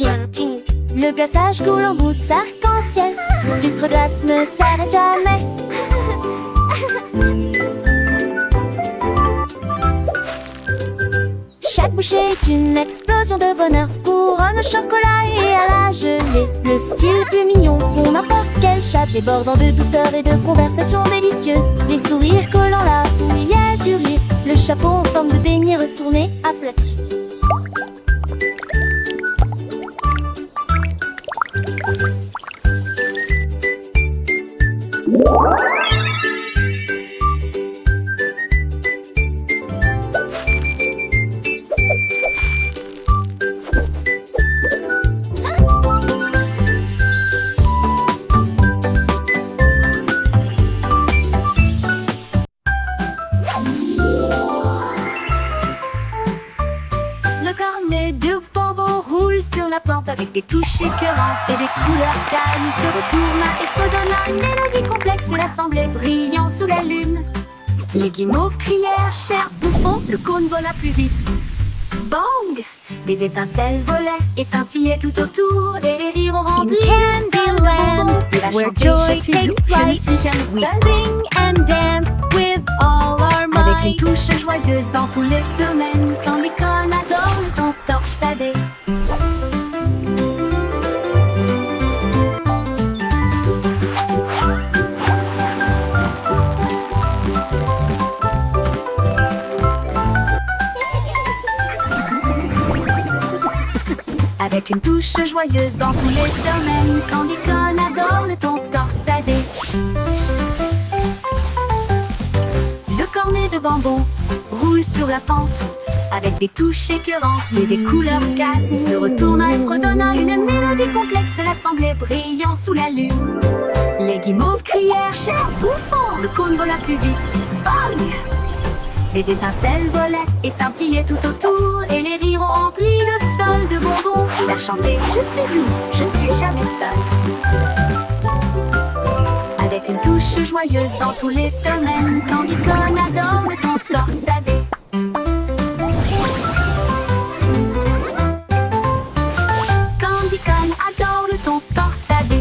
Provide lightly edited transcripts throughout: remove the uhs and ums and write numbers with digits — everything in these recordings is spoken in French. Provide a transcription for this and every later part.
magique. Le glaçage coule en gouttes arc-en-ciel. Le sucre glace ne s'arrête jamais. Chaque bouchée est une explosion de bonheur. Couronne au chocolat et à la gelée. Le style le plus mignon pour n'importe quel chat, débordant de douceur et de conversation délicieuse. Les sourires collant là où il y a du rire. Le chapeau en forme de beignet retourné, aplati. Avec des touches écœurantes et des couleurs calmes, il se retourna et fredonna une mélodie complexe et l'assemblée brillant sous la lune. Les guimauves crièrent, cher bouffon, le cône vola plus vite. Bang! Des étincelles volaient et scintillaient tout autour, et les rires ont rempli Candyland, where joy takes flight, we sing and dance with all our might. Avec une touche joyeuse dans tous les domaines, Candy Corn adore ton torsadé. Avec une touche joyeuse dans tous les domaines, Candy Corn adore le ton torsadé. Le cornet de bambou roule sur la pente. Avec des touches écœurantes et des couleurs calmes, il se retourna et fredonna une mélodie complexe, l'assemblée brillant sous la lune. Les guimauves crièrent, cher bouffon, le cône vola plus vite. Bang! Les étincelles volaient et scintillaient tout autour, et les rires ont rempli le sol de bonbons. Il a chanté, je suis doux, je ne suis jamais seul. Avec une touche joyeuse dans tous les domaines, Candy Corn adore le ton torsadé. Candy Corn adore le ton torsadé.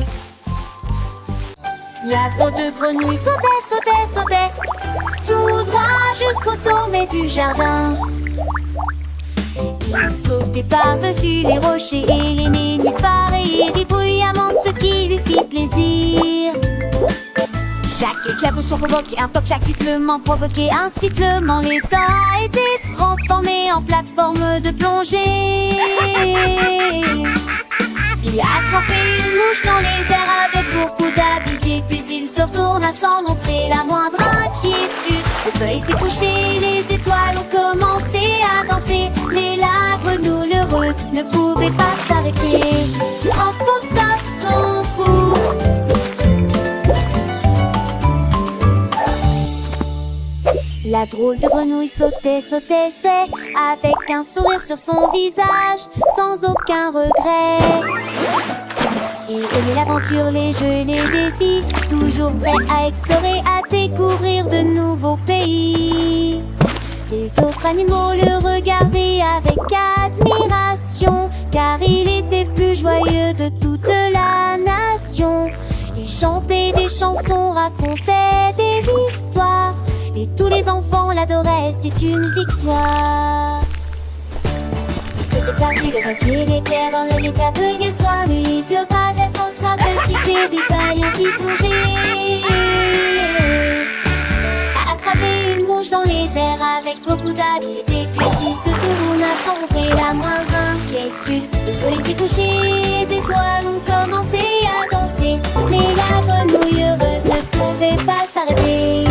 La peau de grenouille sautait, sautait, sautait, tout droit jusqu'au sommet du jardin. Il sautait par-dessus les rochers et les nénuphars, et il rit bruyamment, ce qui lui fit plaisir. Chaque éclaboussure provoquait un toc, chaque sifflement provoquait un sifflement. L'étang a été transformé en plateforme de plongée. Il a attrapé une mouche dans les airs avec beaucoup d'habileté, puis il se retourna sans montrer la moindre inquiétude. Le soleil s'est couché, les étoiles ont commencé à danser, mais la grenouille heureuse ne pouvait pas s'arrêter. En top ton cou. La drôle de grenouille sautait, sautait, c'est avec un sourire sur son visage, sans aucun regret. Il aimait l'aventure, les jeux, les défis, toujours prêt à explorer, à découvrir de nouveaux pays. Les autres animaux le regardaient avec admiration, car il était plus joyeux de toute la nation. Il chantait des chansons, racontait des histoires, et tous les enfants l'adoraient, c'est une victoire. Il se déplaçait le glacier, l'éclair dans le lit, aveugle et soin, lui, il peut pas être en train de citer des pailles ainsi plongées. A attraper une mouche dans les airs avec beaucoup d'habileté, puis s'il se tourne à sans montrer la moindre inquiétude. Le soleil s'est couché, les étoiles ont commencé à danser, mais la grenouille heureuse ne pouvait pas s'arrêter.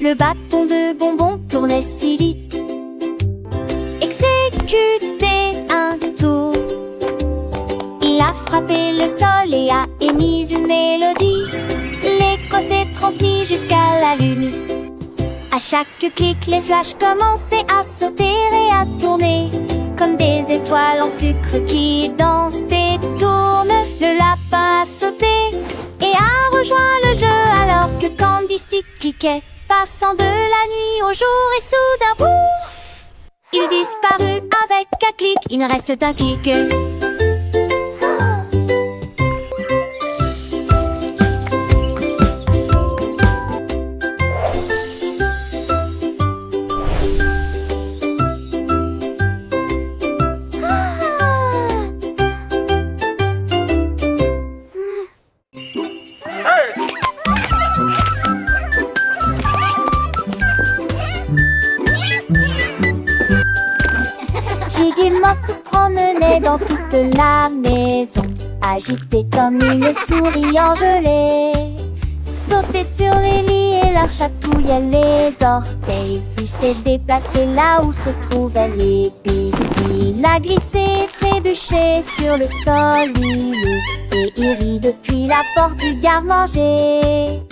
Le bâton de bonbon tournait si vite, exécutait un tour. Il a frappé le sol et a émis une mélodie. L'écho s'est transmis jusqu'à la lune. À chaque clic, les flashs commençaient à sauter et à tourner, comme des étoiles en sucre qui dansent et tournent. Le lapin criquet, passant de la nuit au jour et soudain, pouf, il disparut avec un clic, il ne reste qu'un clic. Giguilement se promenait dans toute la maison, agité comme une souris engelée. Sautait sur les lits et leur chatouillait les orteils, puis s'est déplacé là où se trouvaient les biscuits. Il a glissé, trébuché sur le sol, et il rit depuis la porte du garde-manger.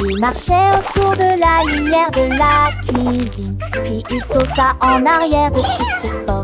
Il marchait autour de la lumière de la cuisine, puis il sauta en arrière de toutes ses forces.